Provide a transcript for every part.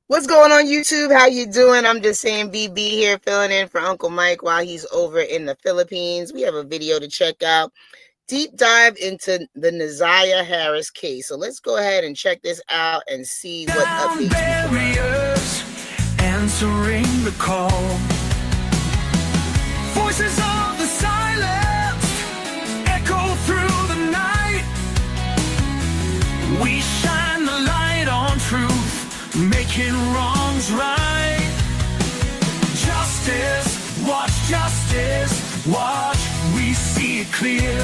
What's going on, YouTube? How you doing? I'm just saying BB here, filling in for Uncle Mike while he's over in the Philippines. We have a video to check out. Deep dive into the 𝗟𝗓𝗓 Harris case. So let's go ahead and check this out and see what updates we can find. Answering the call. Voices of the silence echo through the night. We shine the light on truth, making wrongs right. Justice, watch, we see it clear.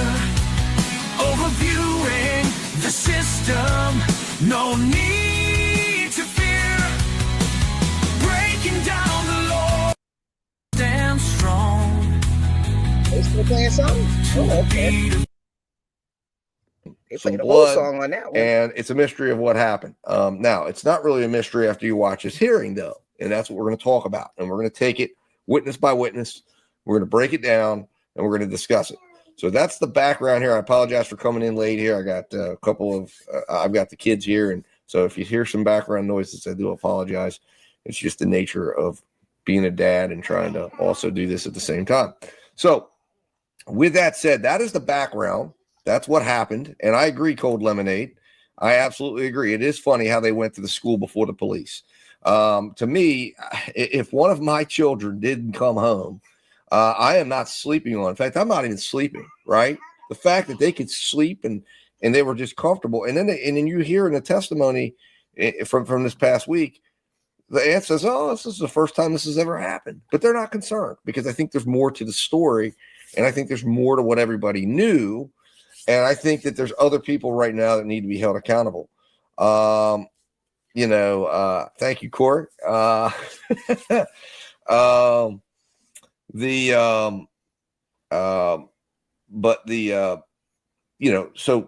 Overviewing the system, no need to fear. Breaking down the law, stand strong. They still playing something? Oh, okay. They played a whole song on that one. And it's a mystery of what happened. Now, it's not really a mystery after you watch this hearing, though. And that's what we're going to talk about. And we're going to take it witness by witness. We're going to break it down, and we're going to discuss it. So that's the background here. I apologize for coming in late here. I got a couple of I've got the kids here. And so if you hear some background noises, I do apologize. It's just the nature of being a dad and trying to also do this at the same time. So with that said, that is the background. That's what happened. And I agree, Cold Lemonade. I absolutely agree. It is funny how they went to the school before the police. To me, if one of my children didn't come home, I am not sleeping on. In fact, I'm not even sleeping, right? The fact that they could sleep and they were just comfortable. And then you hear in the testimony from this past week, the aunt says, oh, this is the first time this has ever happened. But they're not concerned because I think there's more to the story. And I think there's more to what everybody knew. And I think that there's other people right now that need to be held accountable. Thank you, Court. So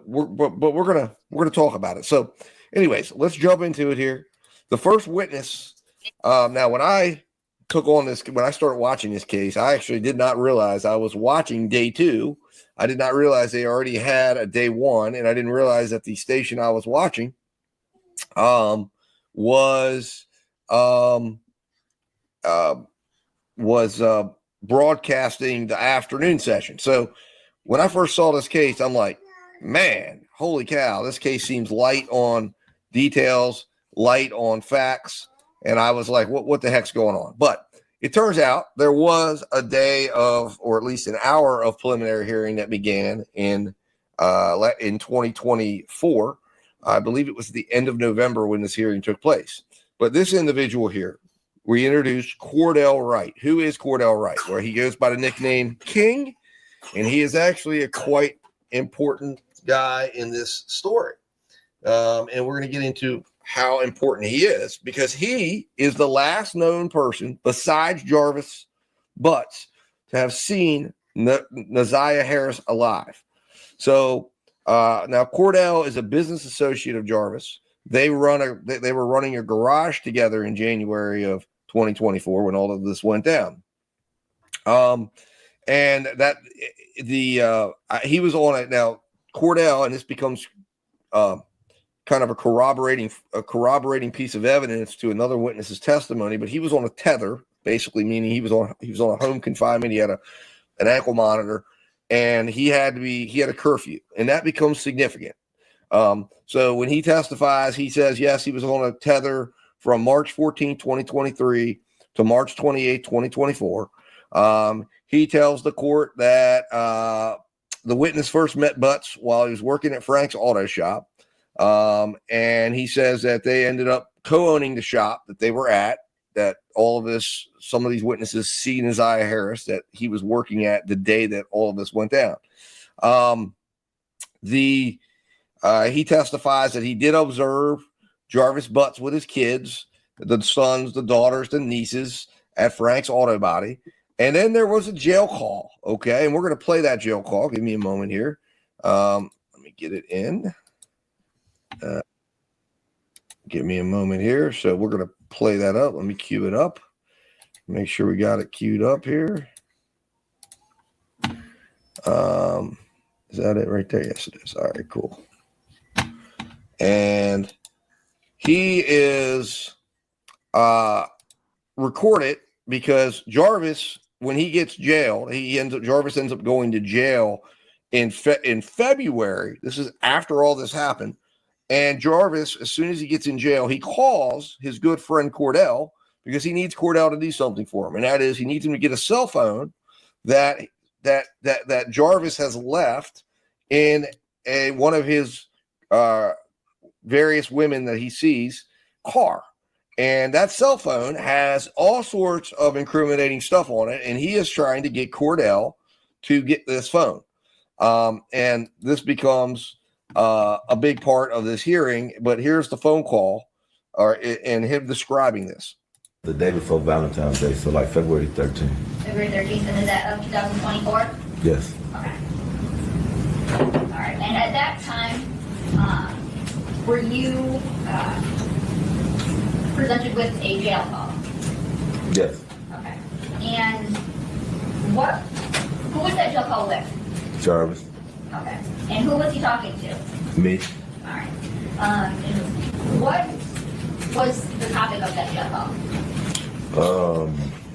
we're gonna talk about it. So anyways, let's jump into it here. The first witness. Now, when I took on this, when I started watching this case, I actually did not realize I was watching day 2. I did not realize they already had a day 1, and I didn't realize that the station I was watching was broadcasting the afternoon session. So when I first saw this case, I'm like, man, holy cow, this case seems light on details, light on facts. And I was like, what the heck's going on? But it turns out there was a day of, or at least an hour of preliminary hearing that began in 2024. I believe it was the end of November when this hearing took place. But this individual here, we introduced Cordell Wright. Who is Cordell Wright? Where he goes by the nickname King, and he is actually a quite important guy in this story. And we're going to get into how important he is, because he is the last known person besides Jarvis Butts to have seen 𝗟𝗓𝗓 Harris alive. So now Cordell is a business associate of Jarvis. They were running a garage together in January of 2024 when all of this went down. And that he was on it. Now Cordell, and this becomes kind of a corroborating piece of evidence to another witness's testimony, but he was on a tether, basically meaning he was on a home confinement. He had an ankle monitor, and he had a curfew, and that becomes significant. So when he testifies, he says, yes, he was on a tether from March 14, 2023 to March 28, 2024. He tells the court that the witness first met Butts while he was working at Frank's auto shop. And he says that they ended up co-owning the shop that they were at, that some of these witnesses see 𝗟𝗓𝗓 Harris that he was working at the day that all of this went down. He testifies that he did observe Jarvis Butts with his kids, the sons, the daughters, the nieces at Frank's Auto Body. And then there was a jail call. Okay. And we're going to play that jail call. Give me a moment here. Let me get it in. Give me a moment here. So we're going to play that up. Let me cue it up. Make sure we got it queued up here. Is that it right there? Yes, it is. All right, cool. And he is record it because Jarvis, when he gets jailed, Jarvis ends up going to jail in February. This is after all this happened. And Jarvis, as soon as he gets in jail, he calls his good friend Cordell because he needs Cordell to do something for him. And that is he needs him to get a cell phone that Jarvis has left in one of his various women that he sees car. And that cell phone has all sorts of incriminating stuff on it. And he is trying to get Cordell to get this phone. And this becomes a big part of this hearing, but here's the phone call and him describing this. The day before Valentine's Day, so like February 13th. February 13th, and is that of 2024? Yes. Okay. All right, and at that time, were you presented with a jail call? Yes. Okay. And who was that jail call with? Jarvis. Okay. And who was he talking to? Me. All right. And what was the topic of that jail call?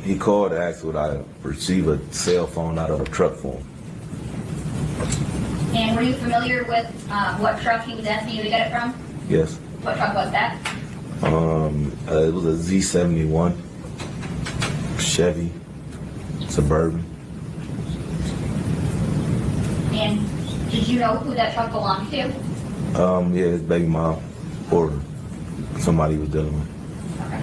He called to ask would I receive a cell phone out of a truck for him. And were you familiar with what truck he was asking you to get it from? Yes. What truck was that? It was a Z71 Chevy Suburban. And did you know who that truck belonged to? Yeah, his baby mom or somebody he was dealing with. Okay.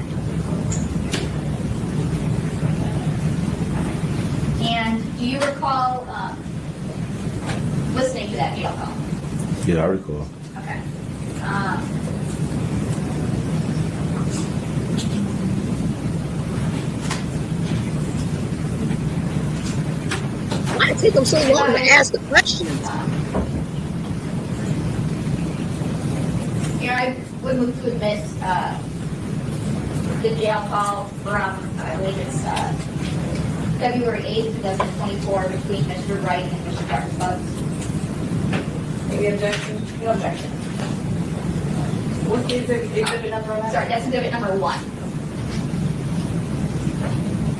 And do you recall listening to that jail call? Yeah, I recall. Okay. Why take them so long to ask the questions? Here I would move to admit the jail call from, I believe it's February 8th, 2024, between Mr. Wright and Mr. 𝗟𝗓𝗡𝗞𝗦. Any objection? No objection. What's the exhibit number on that? Sorry, that's exhibit number 1.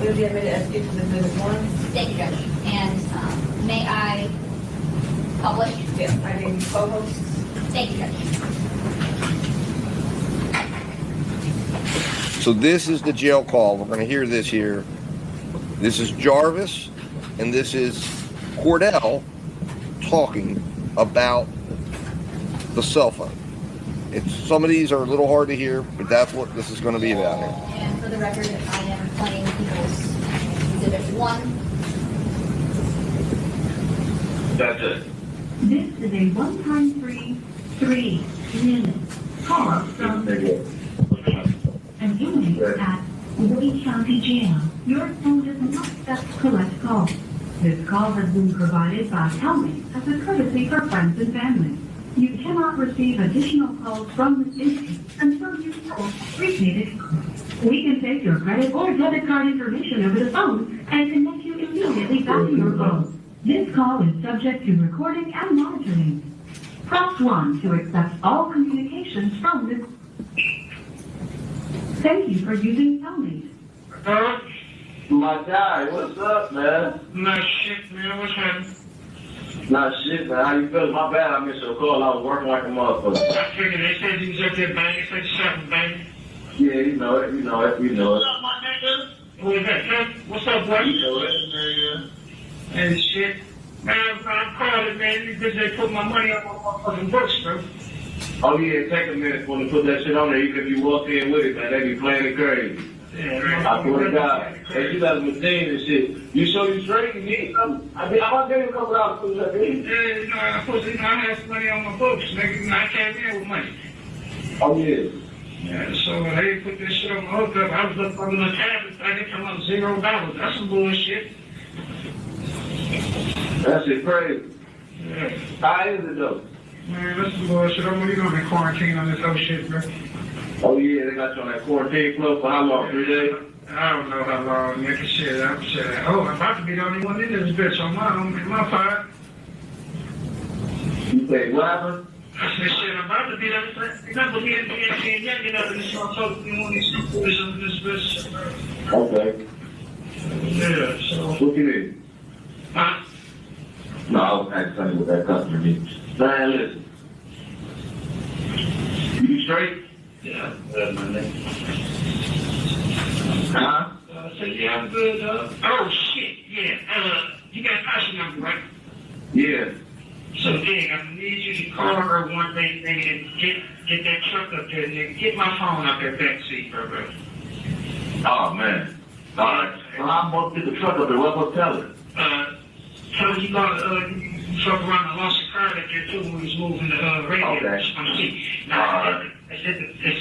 Will be admitted as exhibit 1? Thank you, Judge. And may I publish? Yes, I name co-host. Thank you, Judge. So this is the jail call. We're going to hear this here. This is Jarvis, and this is Cordell talking about the cell phone. Some of these are a little hard to hear, but that's what this is going to be about here. And for the record, I am playing people's exhibit 1. That's it. This is a one-time free 3-minute call from an inmate at Wright County Jail. Your phone does not accept collect calls. This call has been provided by 𝗟𝗓𝗡𝗞𝗦 as a courtesy for friends and family. You cannot receive additional calls from this inmate until you call prepaid. We can take your credit or debit card information over the phone and connect you immediately back to your phone. This call is subject to recording and monitoring. Press 1 to accept all communications from this. Thank you for using 𝗟𝗓𝗡𝗞𝗦. My guy, what's up, man? Nah, shit, man. What's happening? Nah, shit, man. How you feeling? My bad, I missed your call. I was working like a motherfucker. I figured they said you was up there banging, said something banging. Yeah, you know it. What's up, my nigga? Who is that, Tim? What's up, boy? You know it. And shit. Man, I'm calling, man. These bitches, they put my money up on my fucking books, bro. Oh, yeah, take a minute for them to put that shit on there. Even if you walk in with it, man, they be playing it crazy. Yeah, man. I swear to God. Hey, you got a machine and shit. You sure you straight? You need something? I mean, I'm about to give you a couple dollars for that, dude. Yeah, you know, I had some money on my books, nigga. You know, I came in with money. Oh, yeah. Yeah, so they put this shit on my hookup. I was up under the tablet. I get come up $0. That's some bullshit. That shit crazy. Yeah. How is it, though? Man, that's some bullshit. I'm really gonna be quarantined on this whole shit, bro. Oh, yeah, they got you on that quarantine club for how long? 3 days? I don't know how long, nigga. Shit, I'm shit. Oh, I'm about to be the only one in this bitch on my part. You say what happened? I said, shit, I'm about to be there. Remember, me and young enough and so talking to me on these boys on this bitch. Okay. Yeah, so. What you need? Huh? No, I was asking something what that customer needs. Man, listen. You straight? Yeah, my name. Huh? So yeah, I'm good, oh shit, yeah, you got a Tashiana number, right? Yeah. So Dig, I need you to call her one day, nigga, and get that truck up there, nigga. Get my phone out there back seat, bro. Oh, man. All right. Well, I'm going to get the truck up there. What will tell her? Tell her you gonna, you fuck around and lost your car that there too when we was moving the, radio. Okay. On the seat. All right. I said this.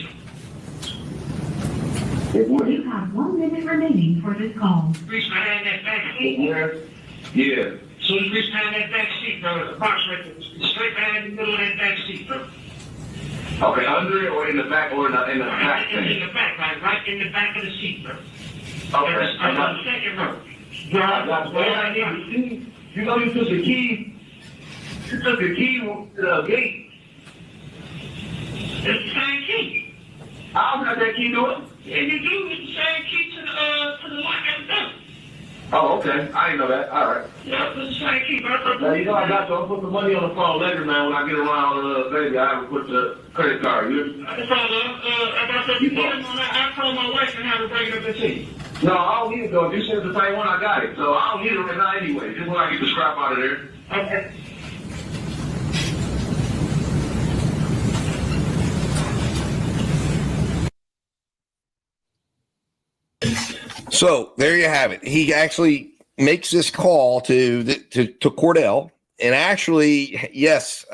You have 1 minute remaining for this call. Reach my hand in that back seat. Where? Yeah. So you reach my hand in that back seat, bro. The box right there. Straight behind the middle of that back seat, bro. Okay, under it or in the back or in the back In thing? the back, right in the back of the seat, bro. Okay. On the second row. I got the key. You know you took the key. You took the key to the gate. It's the same key. I don't got that key to it. Yeah, you do. It's the same key to the lock and the door. Oh, okay. I didn't know that. All right. Yeah, it's the same key, bro. Now, you know I got to. I'll put the money on the phone later, man. When I get around, baby, I have to put the credit card. I call my wife and have her bring it up to you. No, I don't need it, though. If you said the same one, I got it. So I don't need it right now anyway. Just when I get the scrap out of there. Okay. So there you have it. He actually makes this call to Cordell, and actually, yes,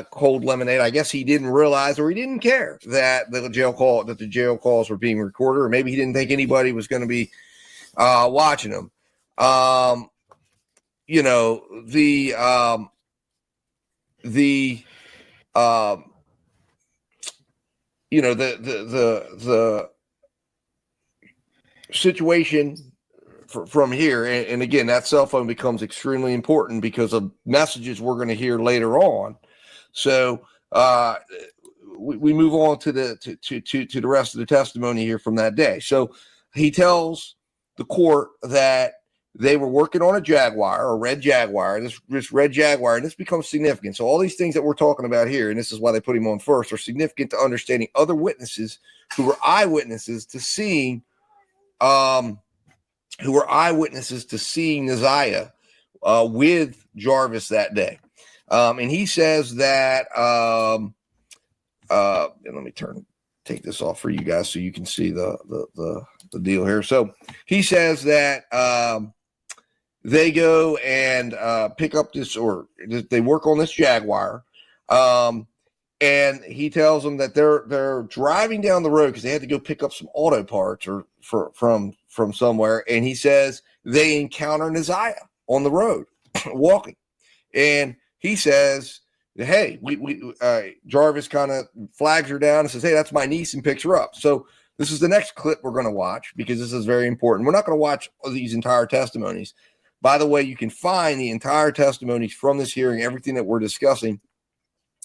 cold lemonade. I guess he didn't realize or he didn't care that the jail calls were being recorded, or maybe he didn't think anybody was going to be watching them. You know, the situation from here, and again, that cell phone becomes extremely important because of messages we're going to hear later on. So we move on to the rest of the testimony here from that day. So he tells the court that they were working on a Jaguar, a red Jaguar, this red Jaguar, and this becomes significant. So all these things that we're talking about here, and this is why they put him on first, are significant to understanding other witnesses who were eyewitnesses to seeing �ฤziah with Jarvis that day. And he says that, and let me take this off for you guys so you can see the deal here. So he says that they go and pick up this, or they work on this Jaguar. And he tells them that they're driving down the road because they had to go pick up some auto parts or from somewhere. And he says they encounter �ฤziah on the road walking. And he says, hey, Jarvis kind of flags her down and says, hey, that's my niece, and picks her up. So this is the next clip we're going to watch because this is very important. We're not going to watch these entire testimonies. By the way, you can find the entire testimonies from this hearing, everything that we're discussing.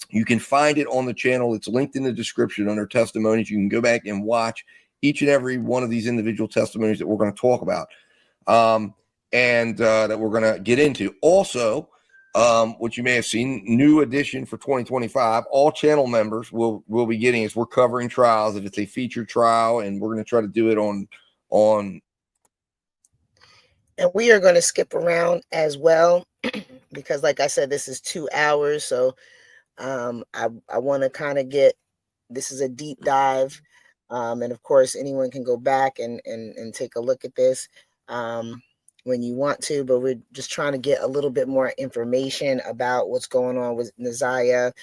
You can find it on the channel. It's linked in the description under testimonies. You can go back and watch each and every one of these individual testimonies that we're going to talk about and that we're going to get into. Also, what you may have seen, new edition for 2025, all channel members will be getting as we're covering trials. If it's a featured trial, and we're going to try to do it on. And we are going to skip around as well because, like I said, this is 2 hours. So I want to kind of this is a deep dive. And of course, anyone can go back and take a look at this when you want to, but we're just trying to get a little bit more information about what's going on with �ฤziah.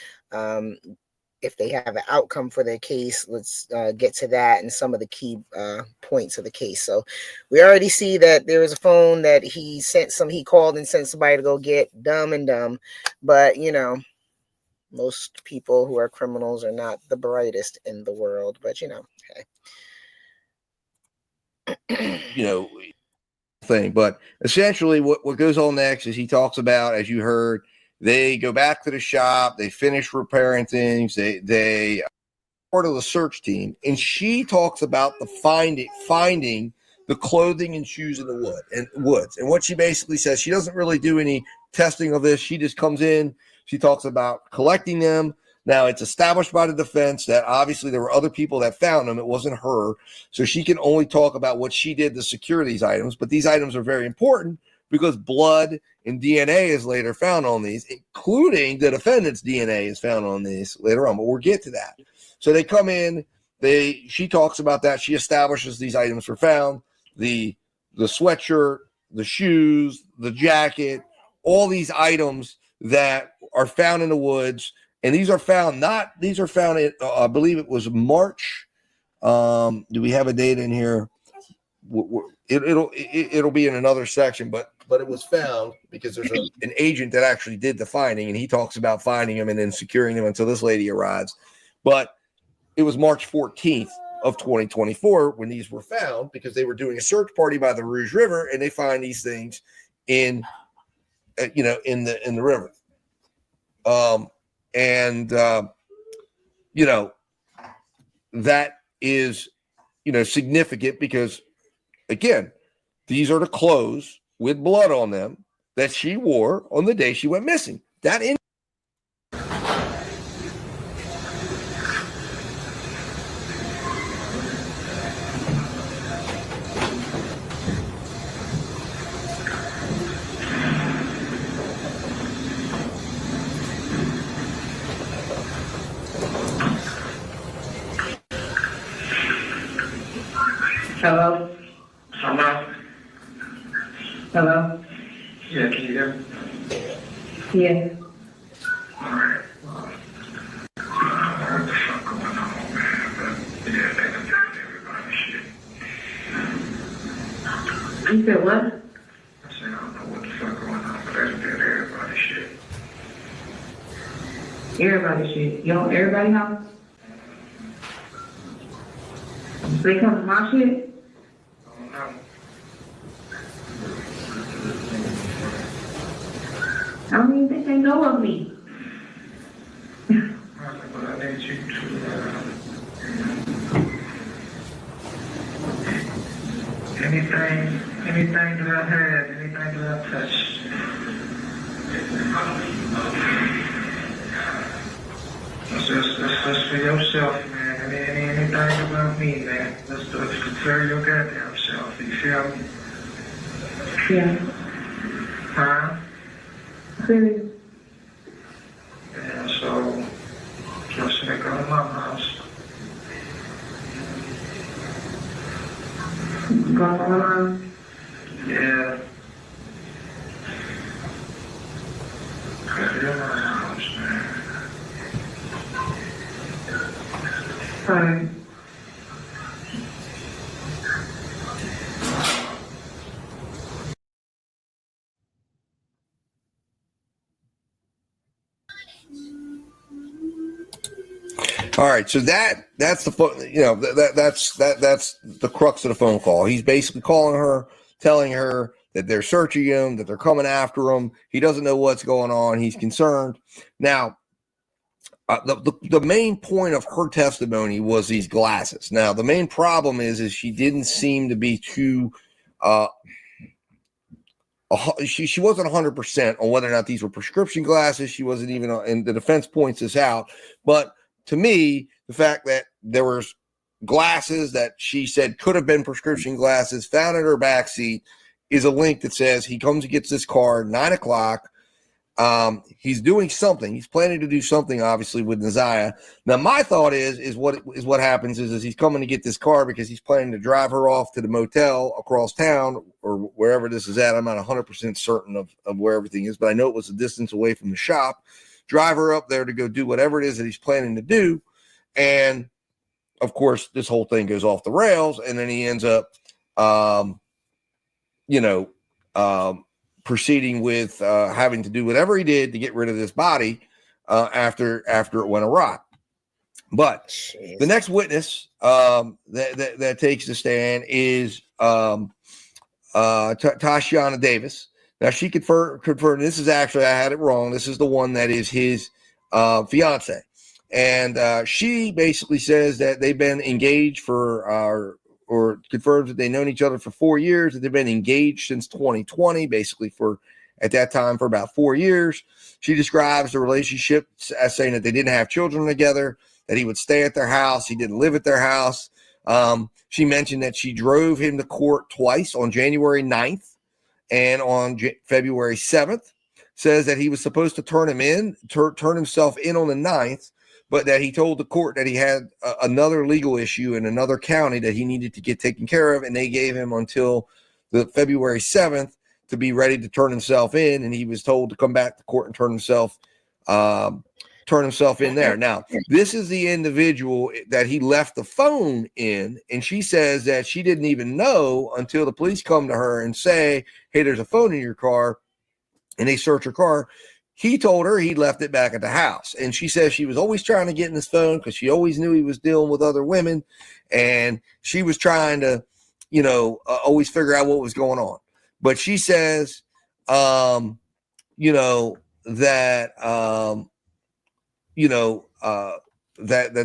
If they have an outcome for their case, let's get to that and some of the key points of the case. So we already see that there was a phone that he called and sent somebody to go get, dumb. But, you know, most people who are criminals are not the brightest in the world, but you know, okay. Thing. But essentially what goes on next is he talks about, as you heard, They go back to the shop. They finish repairing things. They part of the search team, and she talks about the finding the clothing and shoes in the woods. And what she basically says, she doesn't really do any testing of this. She just comes in. She talks about collecting them. Now, it's established by the defense that obviously there were other people that found them. It wasn't her. So she can only talk about what she did to secure these items. But these items are very important because blood and DNA is later found on these, including the defendant's DNA is found on these later on. But we'll get to that. So they come in. She talks about that. She establishes these items were found. The sweatshirt, the shoes, the jacket, all these items that are found in the woods. And these are found in, I believe it was March. Do we have a date in here? It'll be in another section, but it was found because there's an agent that actually did the finding, and he talks about finding them and then securing them until this lady arrives. But it was March 14th of 2024 when these were found because they were doing a search party by the Rouge River, and they find these things in the river. That is, significant because, again, these are the clothes with blood on them that she wore on the day she went missing. Hello? Hello? Hello? Yeah, can you hear me? Yeah. Alright. What the fuck going on, man? But yeah, they done got everybody shit. You said what? I said, I don't know what the fuck going on, but they done got everybody shit. Everybody shit? You don't everybody know? They come to my shit? I don't even think they know of me. But I need you to, anything that I had, anything that I touched. That's for yourself, man. Anything about me, man. That's for your goddamn self. You feel me? Yeah. Huh? Serious. Yeah, so just go to my house. Go on. Yeah. Go to my house, man. Fine. All right, so that's the phone. That's the crux of the phone call. He's basically calling her, telling her that they're searching him, that they're coming after him. He doesn't know what's going on. He's concerned. Now, the main point of her testimony was these glasses. Now, the main problem is she didn't seem to be too. She wasn't 100% on whether or not these were prescription glasses. She wasn't even, and the defense points this out, but. To me, the fact that there was glasses that she said could have been prescription glasses found in her backseat is a link that says he comes and gets this car 9:00. He's doing something. He's planning to do something, obviously, with Kezia. Now, my thought is what happens is he's coming to get this car because he's planning to drive her off to the motel across town or wherever this is at. I'm not 100% certain of where everything is, but I know it was a distance away from the shop. Drive her up there to go do whatever it is that he's planning to do. And, of course, this whole thing goes off the rails, and then he ends up, proceeding with having to do whatever he did to get rid of this body after it went awry. But the next witness that takes the stand is Tashiana Davis. Now she confirmed this is actually, I had it wrong. This is the one that is his fiance. And she basically says that they've been engaged for, or confirms that they've known each other for 4 years, that they've been engaged since 2020, basically at that time for about 4 years. She describes the relationship as saying that they didn't have children together, that he would stay at their house. He didn't live at their house. She mentioned that she drove him to court twice, on January 9th and on February 7th. Says that he was supposed to turn himself in on the 9th, but that he told the court that he had another legal issue in another county that he needed to get taken care of, and they gave him until the February 7th to be ready to turn himself in, and he was told to come back to court and turn himself in there. Now, this is the individual that he left the phone in, and she says that she didn't even know until the police come to her and say, hey, there's a phone in your car, and they search her car. He told her he left it back at the house, and she says she was always trying to get in his phone because she always knew he was dealing with other women, and she was trying to, always figure out what was going on. But she says, that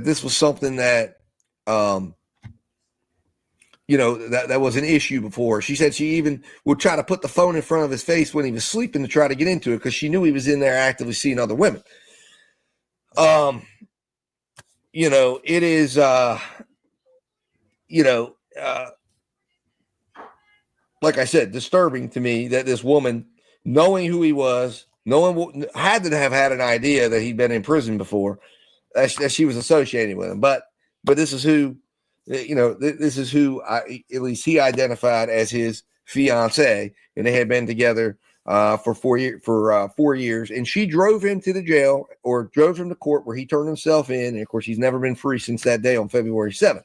this was something that, that was an issue before. She said she even would try to put the phone in front of his face when he was sleeping to try to get into it because she knew he was in there actively seeing other women. It is, like I said, disturbing to me that this woman, knowing who he was, had to have had an idea that he'd been in prison before, that she was associating with him. But this is who, this is who at least he identified as his fiance, and they had been together for 4 years. And she drove him to the jail, or drove him to court, where he turned himself in. And of course, he's never been free since that day on February 7th.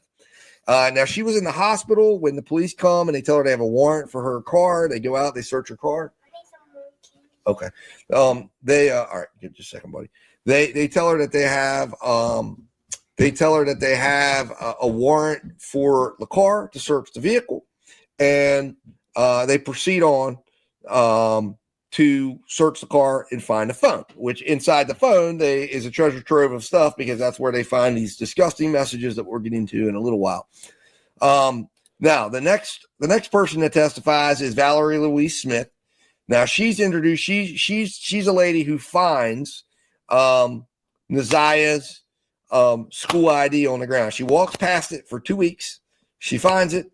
Now, she was in the hospital when the police come and they tell her they have a warrant for her car. They go out, they search her car. Okay. All right, give just a second, buddy. They tell her that they have a warrant for the car to search the vehicle, and they proceed on to search the car and find a phone, which inside the phone is a treasure trove of stuff, because that's where they find these disgusting messages that we'll get into in a little while. Now, the next person that testifies is Valerie Louise Smith. Now, she's introduced. She's a lady who finds Neziah's school ID on the ground. She walks past it for 2 weeks. She finds it,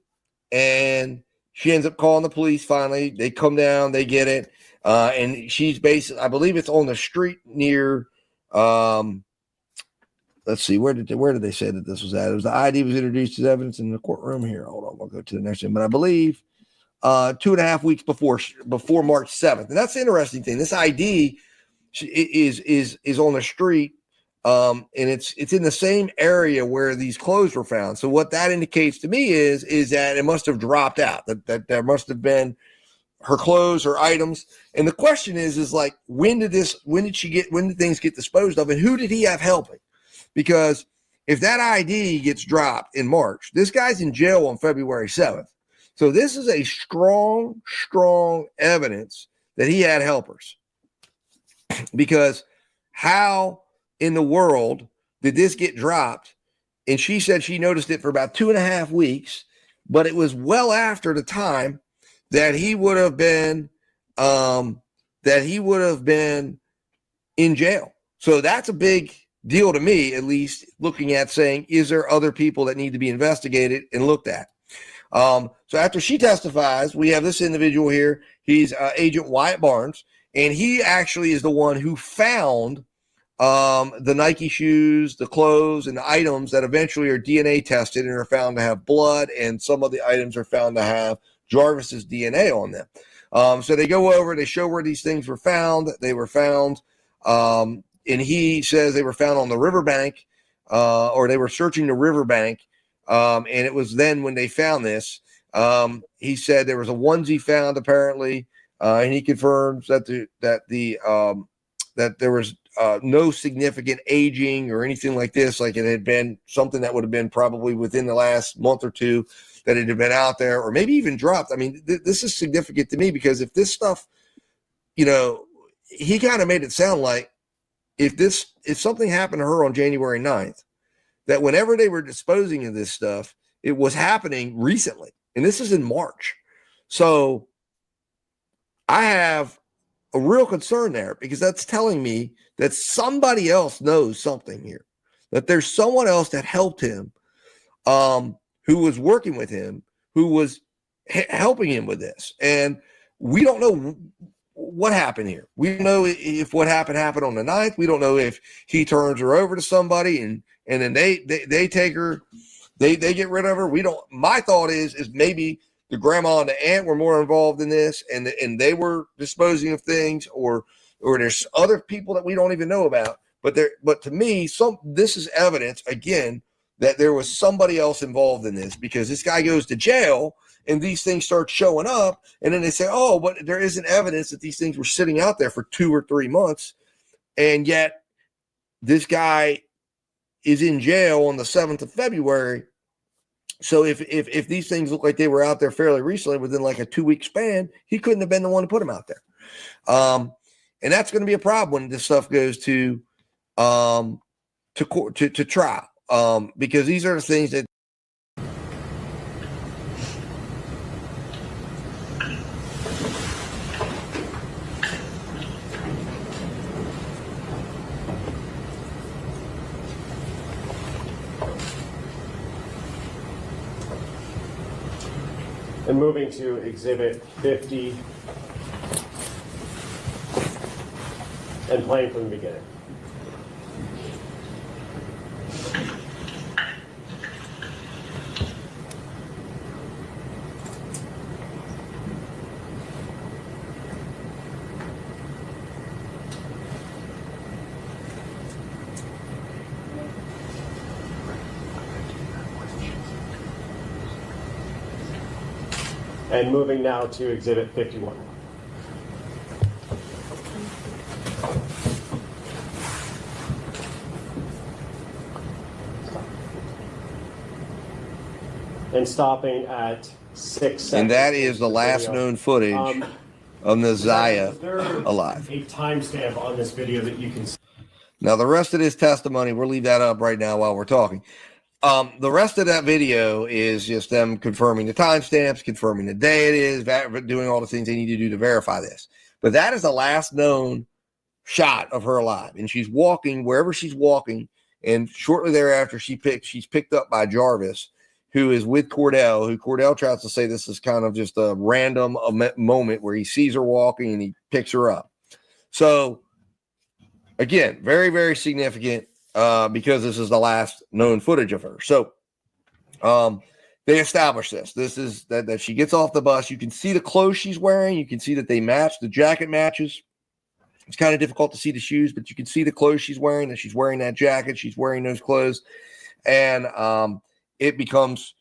and she ends up calling the police. Finally, they come down, they get it, and she's basically, I believe it's on the street near. Let's see, where did they say that this was at? It was the ID was introduced as evidence in the courtroom here. Hold on, we'll go to the next one. But I believe 2.5 weeks before March 7th, and that's the interesting thing. This ID is on the street. And it's in the same area where these clothes were found. So what that indicates to me is that it must have dropped out, that there must have been her clothes or items. And the question is like, when did things get disposed of, and who did he have helping? Because if that ID gets dropped in March, this guy's in jail on February 7th. So this is a strong evidence that he had helpers, because how in the world did this get dropped? And she said she noticed it for about 2.5 weeks, but it was well after the time that he would have been in jail. So that's a big deal to me, at least, looking at saying, is there other people that need to be investigated and looked at? So after she testifies, we have this individual here. He's Agent Wyatt Barnes, and he actually is the one who found the Nike shoes, the clothes, and the items that eventually are DNA tested and are found to have blood, and some of the items are found to have Jarvis's DNA on them. So they go over, they show where these things were found. They were found, and he says they were found on the riverbank, or they were searching the riverbank, and it was then when they found this. He said there was a onesie found apparently, and he confirms that that there was no significant aging or anything like this, like it had been something that would have been probably within the last month or two that it had been out there, or maybe even dropped. I mean, this is significant to me, because if this stuff you know, he kind of made it sound like if something happened to her on January 9th, that whenever they were disposing of this stuff, it was happening recently. And this is in March. So I have a real concern there, because that's telling me that somebody else knows something here, that there's someone else that helped him, who was working with him, who was helping him with this. And we don't know what happened here. We don't know if what happened on the 9th. We don't know if he turns her over to somebody and then they take her, they get rid of her. We don't. My thought is maybe the grandma and the aunt were more involved in this, and they were disposing of things, or there's other people that we don't even know about. But to me, this is evidence again that there was somebody else involved in this, because this guy goes to jail and these things start showing up, and then they say, oh, but there isn't evidence that these things were sitting out there for 2 or 3 months, and yet this guy is in jail on the 7th of February. So if these things look like they were out there fairly recently, within like a 2-week span, he couldn't have been the one to put them out there. And that's going to be a problem when this stuff goes to court, to trial, because these are the things that. And moving to Exhibit 50 and playing from the beginning. And moving now to Exhibit 51. And stopping at 6 seconds. And that is the last known footage of 𝗟𝗓𝗡𝗞𝗦 alive. A timestamp on this video that you can see. Now, the rest of this testimony, we'll leave that up right now while we're talking. The rest of that video is just them confirming the timestamps, confirming the day it is, doing all the things they need to do to verify this. But that is the last known shot of her alive. And she's walking wherever she's walking. And shortly thereafter, she's picked up by Jarvis, who is with Cordell, who Cordell tries to say this is kind of just a random moment where he sees her walking and he picks her up. So, again, very, very significant. Because this is the last known footage of her. So they established this. This is that she gets off the bus. You can see the clothes she's wearing. You can see that they match. The jacket matches. It's kind of difficult to see the shoes, but you can see the clothes she's wearing, that she's wearing that jacket. She's wearing those clothes. And it becomes,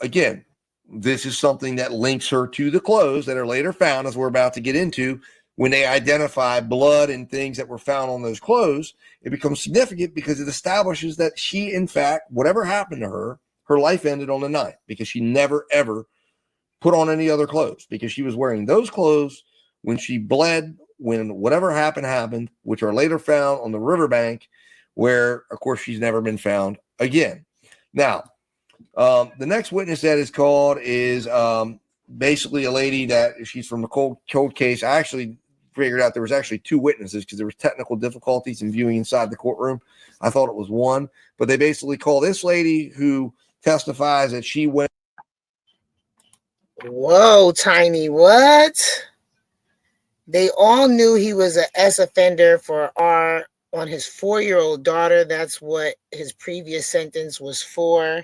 again, this is something that links her to the clothes that are later found, as we're about to get into. When they identify blood and things that were found on those clothes, it becomes significant because it establishes that she, in fact, whatever happened to her, her life ended on the 9th, because she never, ever put on any other clothes, because she was wearing those clothes when she bled, when whatever happened, which are later found on the riverbank, where, of course, she's never been found again. Now, the next witness that is called is basically a lady that she's from a cold case. I actually figured out there was actually 2 witnesses because there was technical difficulties in viewing inside the courtroom. I thought it was one, but they basically call this lady who testifies that she went. Whoa, Tiny, what? They all knew he was an S offender on his 4-year-old daughter. That's what his previous sentence was for.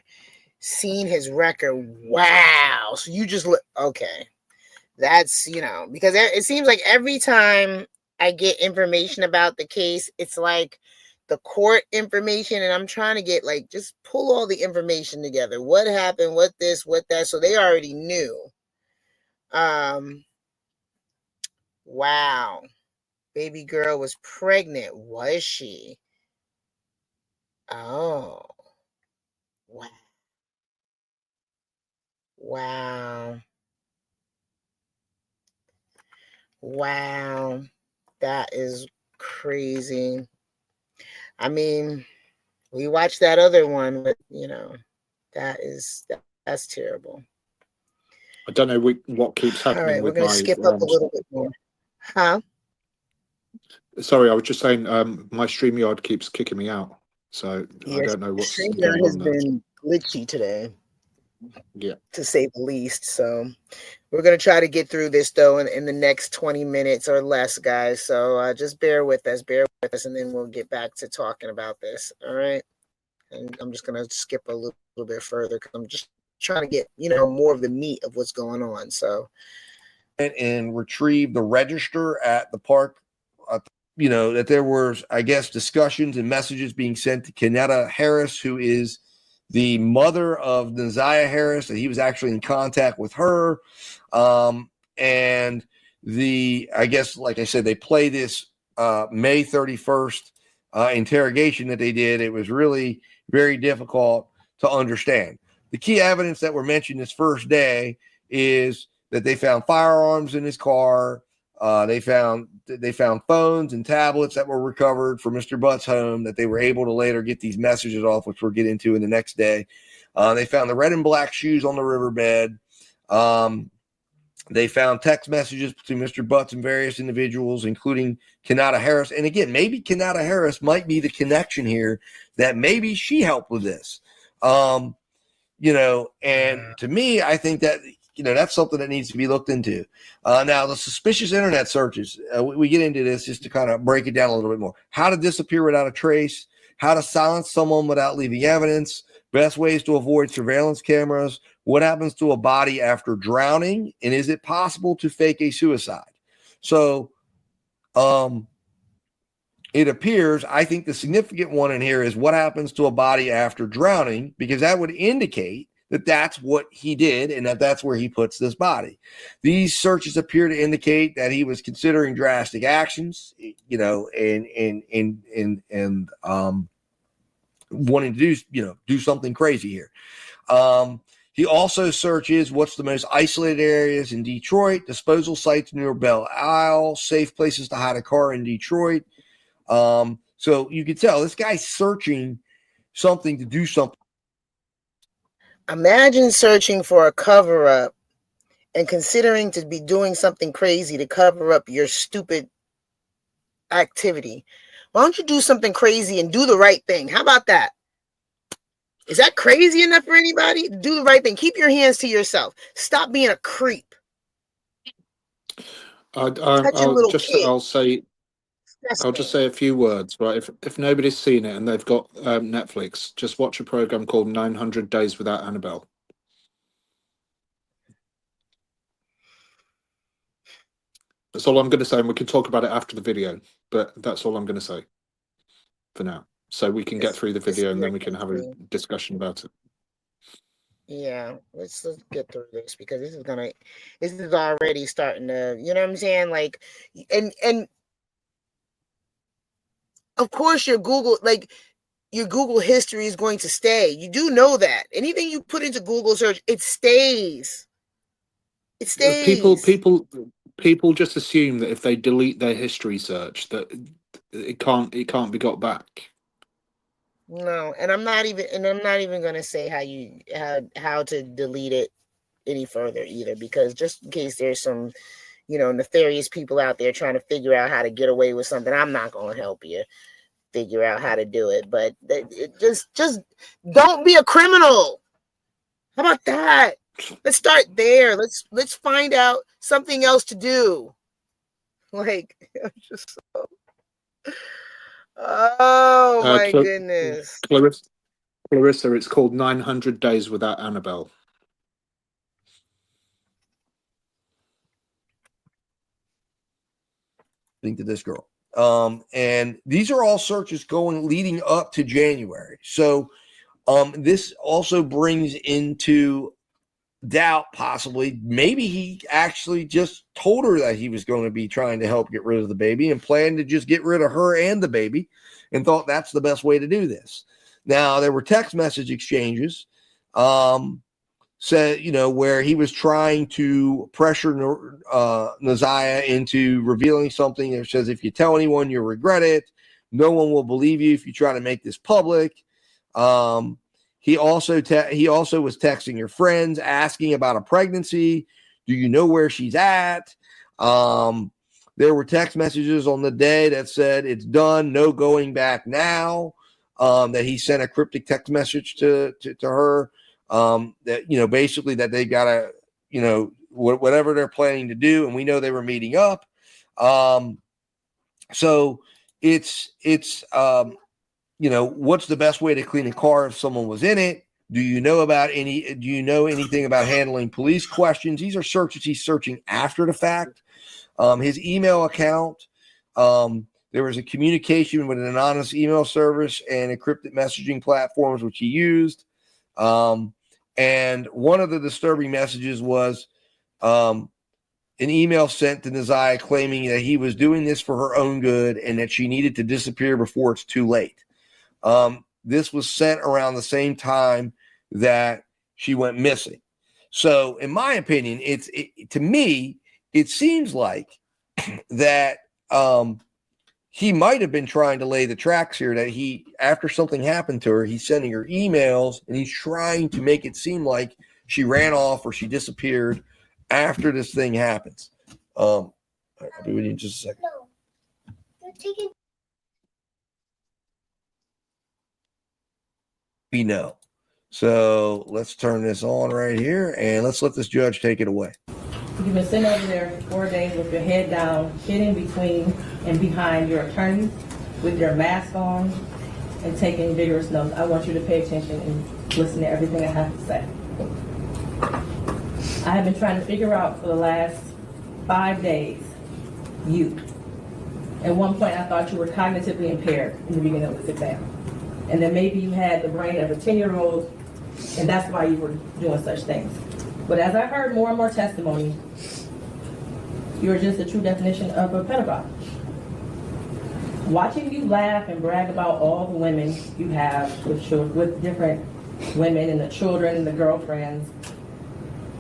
Seen his record. Wow. So you just look, okay. That's, because it seems like every time I get information about the case, it's like the court information, and I'm trying to get just pull all the information together. What happened, what this, what that. So they already knew. Wow. Baby girl was pregnant. Was she? Oh. Wow. Wow. Wow. That is crazy. I mean, we watched that other one, but that's terrible. I don't know what keeps All happening right, we're with gonna my. skip up a little bit more. Huh? Sorry, I was just saying my StreamYard keeps kicking me out, so I Yes, don't know what's StreamYard going has on there. been glitchy today, Yeah. to say the least. So we're gonna try to get through this though in the next 20 minutes or less, guys. So just bear with us, and then we'll get back to talking about this. All right. And I'm just gonna skip a little bit further because I'm just trying to get more of the meat of what's going on. So and retrieve the register at the park. That there was, I guess, discussions and messages being sent to 𝗗𝗢𝗡𝗞𝗦 Harris, who is the mother of 𝗗𝗢𝗡𝗞𝗦 Harris, that he was actually in contact with her. And I guess, like I said, they play this May 31st interrogation that they did. It was really very difficult to understand. The key evidence that were mentioned this first day is that they found firearms in his car. They found phones and tablets that were recovered from Mr. Butt's home that they were able to later get these messages off, which we'll get into in the next day. They found the red and black shoes on the riverbed. They found text messages between Mr. Butts and various individuals, including 𝗗𝗢𝗡𝗞𝗦 Harris. And again, maybe 𝗗𝗢𝗡 Harris might be the connection here, that maybe she helped with this. And to me, I think that that's something that needs to be looked into. Now, the suspicious internet searches, we get into this just to kind of break it down a little bit more. How to disappear without a trace, how to silence someone without leaving evidence, best ways to avoid surveillance cameras, what happens to a body after drowning, and is it possible to fake a suicide? So it appears, I think the significant one in here is what happens to a body after drowning, because that would indicate that that's what he did and that's where he puts this body. These searches appear to indicate that he was considering drastic actions, and wanting to do something crazy here. He also searches what's the most isolated areas in Detroit, disposal sites near Belle Isle, safe places to hide a car in Detroit. So you can tell this guy's searching something to do something. imagine searching for a cover-up and considering to be doing something crazy to cover up your stupid activity. Why don't you do something crazy and do the right thing? How about that? Is that crazy enough for anybody? Do the right thing. Keep your hands to yourself. Stop being a creep. I'll just say a few words, right? If nobody's seen it and they've got Netflix, just watch a program called 900 Days Without Annabelle. That's all I'm going to say, and we can talk about it after the video, but that's all I'm going to say for now. So we can get through the video and then we can have a discussion about it. Yeah, let's get through this, because this is already starting to, you know what I'm saying? Like, and of course your Google history is going to stay. You do know that. Anything you put into Google search, it stays. It stays. People just assume that if they delete their history search that it can't be got back. No, and I'm not even going to say how to delete it any further either, because just in case there's some, nefarious people out there trying to figure out how to get away with something, I'm not going to help you figure out how to do it. But just don't be a criminal. How about that? Let's start there. Let's find out something else to do. Like, just so... Oh my goodness. Clarissa, it's called 900 Days Without Annabelle. To this girl. And these are all searches leading up to January. So this also brings into doubt, possibly, maybe he actually just told her that he was going to be trying to help get rid of the baby and planned to just get rid of her and the baby and thought that's the best way to do this. Now, there were text message exchanges said, where he was trying to pressure 𝗟𝗓𝗓 into revealing something that says, if you tell anyone, you'll regret it. No one will believe you if you try to make this public. He also was texting your friends, asking about a pregnancy. Do you know where she's at? There were text messages on the day that said it's done, no going back now. That he sent a cryptic text message to her. That basically that they gotta whatever they're planning to do, and we know they were meeting up. So it's what's the best way to clean a car if someone was in it? Do you know anything about handling police questions? These are searches he's searching after the fact. His email account, there was a communication with an anonymous email service and encrypted messaging platforms which he used. And one of the disturbing messages was an email sent to 𝗟𝗓𝗓 claiming that he was doing this for her own good and that she needed to disappear before it's too late. This was sent around the same time that she went missing. So in my opinion, to me, it seems like that he might have been trying to lay the tracks here, that after something happened to her, he's sending her emails and he's trying to make it seem like she ran off or she disappeared after this thing happens. I'll be with you in just a second. No, you're taking. We know. So let's turn this on right here and let's let this judge take it away. You've been sitting over there for 4 days with your head down, sitting between and behind your attorney with your mask on and taking vigorous notes. I want you to pay attention and listen to everything I have to say. I have been trying to figure out for the last 5 days, you. At one point, I thought you were cognitively impaired in the beginning of this exam. And then maybe you had the brain of a 10-year-old, and that's why you were doing such things. But as I heard more and more testimony, you're just the true definition of a pedophile. Watching you laugh and brag about all the women you have with different women and the children and the girlfriends,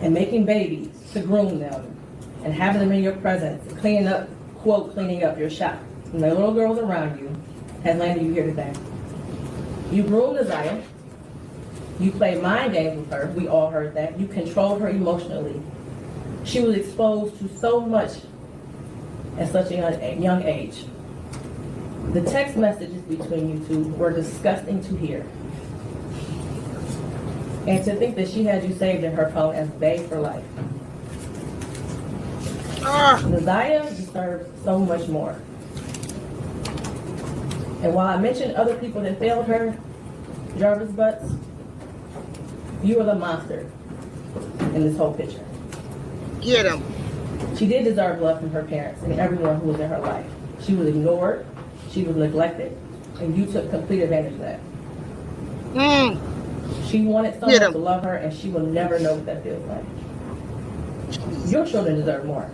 and making babies to groom them, and having them in your presence, and cleaning up your shop, and the little girls around you, has landed you here today. You groomed 𝗟𝗓𝗓. You played mind games with her. We all heard that. You controlled her emotionally. She was exposed to so much at such a young age. The text messages between you two were disgusting to hear. And to think that she had you saved in her phone as bae for life. 𝗟𝗓𝗓 deserves so much more. And while I mentioned other people that failed her, Jarvis Butts, you were the monster in this whole picture. Get him. She did deserve love from her parents and everyone who was in her life. She was ignored, she was neglected, and you took complete advantage of that. She wanted someone to love her, and she will never know what that feels like. Your children deserve more.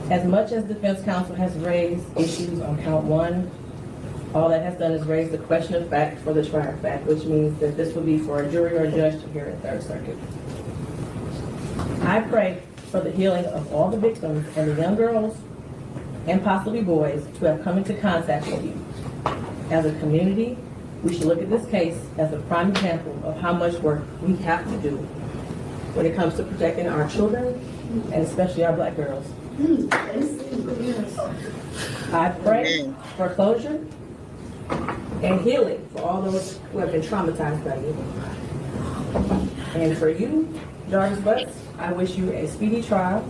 As much as defense counsel has raised issues on count 1, all that has done is raise the question of fact for the trier of fact, which means that this will be for a jury or a judge to hear in Third Circuit. I pray for the healing of all the victims and the young girls and possibly boys who have come into contact with you. As a community, we should look at this case as a prime example of how much work we have to do when it comes to protecting our children and especially our Black girls. I pray for closure and healing for all those who have been traumatized by you. And for you, Jarvis Butts, I wish you a speedy trial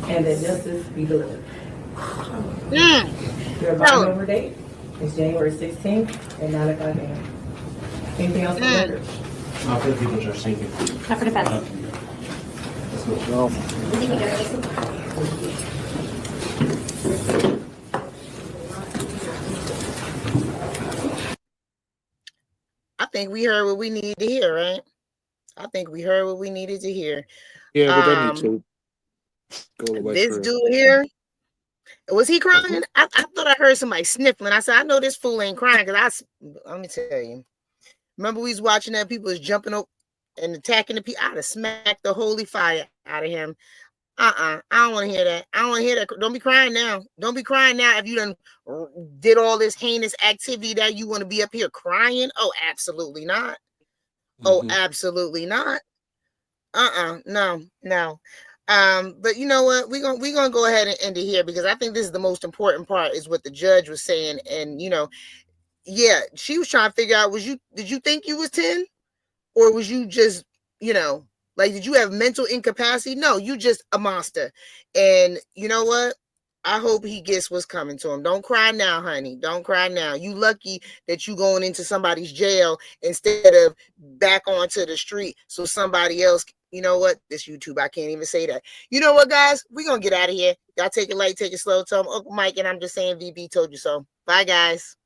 and that justice be delivered. Your bond over date is January 16th at 9 o'clock a.m. Anything else on the record? Not for the people, Judge. Thank you. Not for defense. Thank you, Judge. I think we heard what we needed to hear, right? I think we heard what we needed to hear. Yeah, we don't need to go all the way This through. dude here, Was he crying? I thought I heard somebody sniffling. I said, I know this fool ain't crying because let me tell you. Remember we was watching that people was jumping up and attacking the people. I'd have smacked the holy fire out of him. I don't want to hear that. I don't want to hear that. Don't be crying now. Don't be crying now if you done did all this heinous activity that you want to be up here crying. Oh, absolutely not. Oh, absolutely not. No. But you know what? We're gonna go ahead and end it here because I think this is the most important part, is what the judge was saying. And yeah, she was trying to figure out, did you think you was 10? Or was you just, like, did you have mental incapacity? No, you just a monster. And you know what? I hope he gets what's coming to him. Don't cry now, honey. Don't cry now. You lucky that you going into somebody's jail instead of back onto the street so somebody else, you know what? This YouTube, I can't even say that. You know what, guys? We're going to get out of here. Y'all take it light, take it slow. Tell them Uncle Mike and I'm just saying VB told you so. Bye, guys.